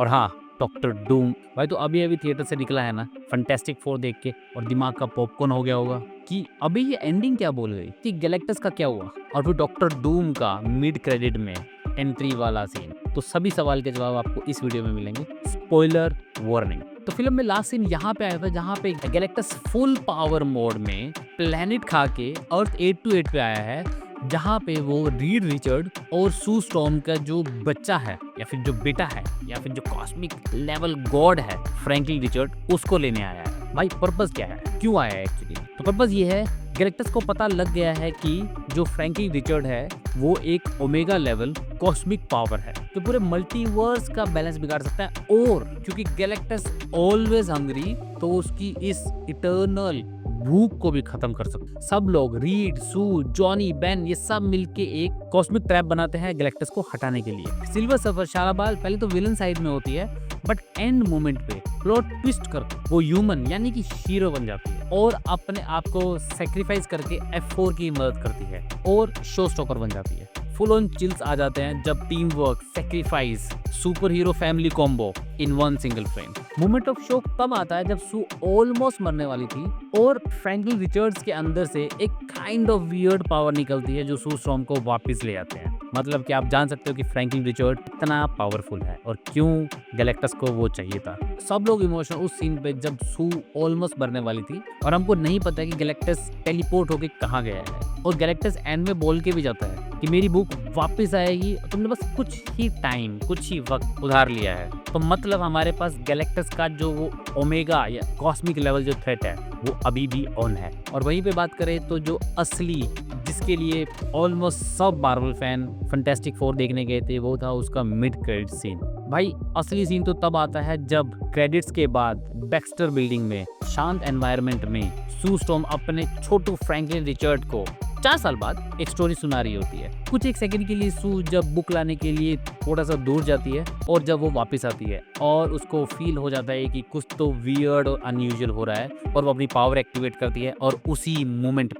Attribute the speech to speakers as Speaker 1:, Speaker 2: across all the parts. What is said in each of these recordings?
Speaker 1: और हाँ, डॉक्टर डूम भाई तो अभी थिएटर से निकला है ना फैंटास्टिक फोर देख के और दिमाग का पॉपकॉर्न हो गया होगा कि अभी ये एंडिंग क्या बोल गई कि गैलेक्टस का क्या हुआ और फिर डॉक्टर डूम का मिड क्रेडिट में एंट्री वाला सीन। तो सभी सवाल के जवाब आपको इस वीडियो में मिलेंगे, स्पॉइलर वार्निंग। तो फिल्म में लास्ट सीन यहाँ पे आया था जहाँ पे गैलेक्टस फुल पावर मोड में प्लेनेट खा के अर्थ 828 पे आया है, जहाँ पे वो रीड रिचर्ड और सू स्टॉर्म का जो बच्चा है या फिर जो बेटा है या फिर जो कॉस्मिक लेवल गॉड है फ्रैंकलिन रिचर्ड उसको लेने आया है। भाई पर्पस क्या है, क्यों आया है एक्चुअली? तो पर्पस ये है, गैलेक्टस को पता लग गया है कि जो फ्रैंकलिन रिचर्ड है वो एक ओमेगा लेवल कॉस्मिक पावर है जो पूरे मल्टीवर्स का बैलेंस बिगाड़ सकता है। और क्योंकि गैलेक्टस ऑलवेज हंग्री तो उसकी इस इटर्नल भूख को भी खत्म कर सकते। सब लोग रीड, सू, जॉनी, बेन ये सब मिलके एक कॉस्मिक ट्रैप बनाते हैं गैलेक्टस को हटाने के लिए। सिल्वर सर्फर शाराबाल पहले तो विलन साइड में होती है बट एंड मोमेंट पे प्लॉट ट्विस्ट कर वो ह्यूमन यानी कि हीरो बन जाती है और अपने आप को सेक्रीफाइस करके F4 की मदद करती है और शो स्टॉपर बन जाती है। फुल ऑन चिल्स आ जाते हैं जब team work, sacrifice, super hero family combo in one single frame. Moment of shock तब आता है जब सू ऑलमोस्ट मरने वाली थी और फ्रैंकलिन रिचर्ड्स के अंदर से एक काइंड ऑफ वियर्ड पावर निकलती है जो सू स्टॉर्म को वापस ले आते हैं। मतलब कि आप जान सकते हो कि फ्रैंकलिन रिचर्ड इतना पावरफुल है और क्यों गैलेक्टस को वो चाहिए था। सब लोग इमोशनल उस सीन पे जब सू ऑलमोस्ट मरने वाली थी और हमको नहीं पता कि गैलेक्टस टेलीपोर्ट होके कहाँ गया है और गैलेक्टस एंड में बोल के भी जाता है कि मेरी बुक वापस आएगी, तुमने बस कुछ ही टाइम, कुछ ही वक्त उधार लिया है। तो मतलब हमारे पास गैलेक्टस का जो वो ओमेगा या कॉस्मिक लेवल जो थ्रेट है वो अभी भी ऑन है। और वहीं पे बात करें तो जो असली जिसके लिए ऑलमोस्ट सब मार्वल फैन फैंटास्टिक फोर देखने गए थे वो था उसका मिड क्रेडिट सीन। भाई असली सीन तो तब आता है जब क्रेडिट्स के बाद बैक्स्टर बिल्डिंग में शांत एनवायरनमेंट में सू स्टॉर्म अपने छोटू फ्रैंकलिन रिचर्ड को 4 साल बाद एक स्टोरी सुना रही होती है। कुछ एक सेकंड के लिए सू जब बुक लाने के लिए थोड़ा सा दूर जाती है और जब वो वापस आती है और उसको फील हो जाता है कि कुछ तो वियर्ड और अनयूजुअल हो रहा है और वो अपनी पावर एक्टिवेट करती है और उसी मोमेंट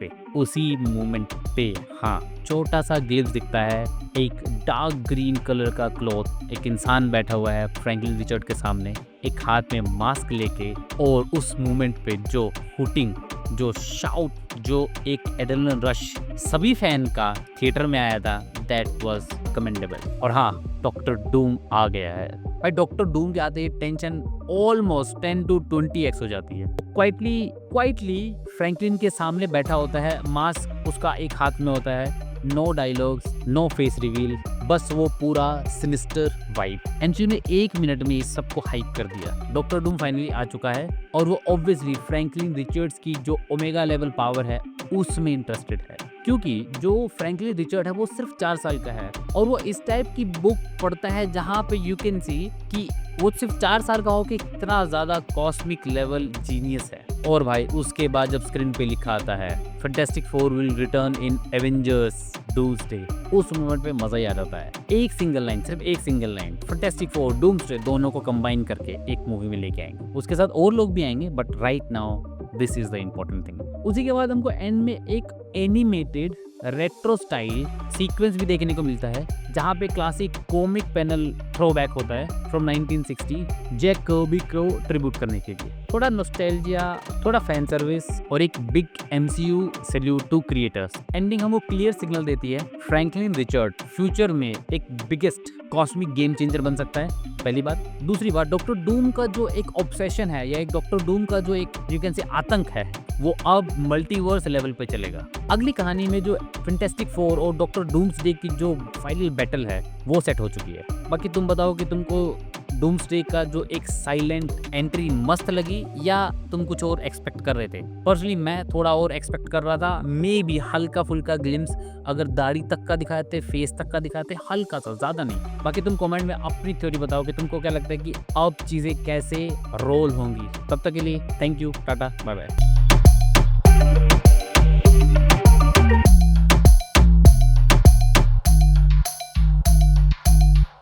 Speaker 1: पे हाँ छोटा सा ग्लिम्स दिखता है, एक डार्क ग्रीन कलर का क्लॉथ, एक इंसान बैठा हुआ है फ्रैंकलिन रिचर्ड के सामने एक हाथ में मास्क लेके और उस मोमेंट पे जो हुटिंग, जो शाउट, जो एक एड्रेनलिन रश सभी फैन का थिएटर में आया था, दैट वाज कमेंडेबल। और हाँ डॉक्टर डूम आ गया है। भाई डॉक्टर डूम के आते ही टेंशन ऑलमोस्ट 10 to 20x हो जाती है। क्वाइटली फ्रैंकलिन के सामने बैठा होता है, मास्क उसका एक हाथ में होता है, no dialogues, no face reveal, बस वो पूरा सिनिस्टर वाइब। एमसीयू ने 1 मिनट में इस सबको हाइप कर दिया। डॉक्टर डूम फाइनली आ चुका है और वो ऑब्वियसली फ्रैंकलिन रिचर्ड्स की जो ओमेगा लेवल पावर है उसमें इंटरेस्टेड है क्योंकि जो फ्रैंकलिन रिचर्ड है वो सिर्फ 4 साल का है और वो इस टाइप की बुक पढ़ता है जहाँ पे यू कैन सी कि वो सिर्फ 4 साल का हो के कितना ज्यादा कॉस्मिक लेवल जीनियस है। और भाई उसके बाद जब स्क्रीन पे लिखा आता है fantastic four will return in Avengers doomsday, उस मोमेंट पे मजा ही आ जाता है। सिर्फ एक single line fantastic four doomsday दोनों को कंबाइन करके एक मूवी में लेके आएंगे। उसके साथ और लोग भी आएंगे but right now this is the important thing. उसी के बाद हमको एंड में एक एनिमेटेड रेट्रो स्टाइल सीक्वेंस भी देखने को मिलता है जहाँ पे क्लासिक कॉमिक पैनल थ्रोबैक होता है फ्रॉम 1960 जैक कर्बी को ट्रिब्यूट करने के लिए। थोड़ा नॉस्टैल्जिया, थोड़ा फैन सर्विस और एक big MCU salute to creators. Ending हमको क्लियर सिग्नल देती है फ्रैंकलिन रिचर्ड फ्यूचर में एक बिगेस्ट कॉस्मिक गेम चेंजर बन सकता है, पहली बात। दूसरी बात डॉक्टर डूम का जो एक ऑब्सेशन है या एक डॉक्टर डूम का जो एक यू कैन से आतंक है वो अब मल्टीवर्स लेवल पे चलेगा। अगली कहानी में जो फैंटास्टिक फोर और डॉक्टर डूम्सडे की जो फाइनल बैटल है वो सेट हो चुकी है। बाकी तुम बताओ कि तुमको डूम्सडे का जो एक साइलेंट एंट्री मस्त लगी या तुम कुछ और एक्सपेक्ट कर रहे थे? पर्सनली मैं थोड़ा और एक्सपेक्ट कर रहा था, मे बी हल्का फुल्का ग्लिम्स अगर दाढ़ी तक का दिखाते, फेस तक का दिखाते, हल्का सा, ज्यादा नहीं। बाकी तुम कमेंट में अपनी थ्योरी बताओ कि तुमको क्या लगता है कि अब चीजें कैसे रोल होंगी। तब तक के लिए thank you, tata, bye bye.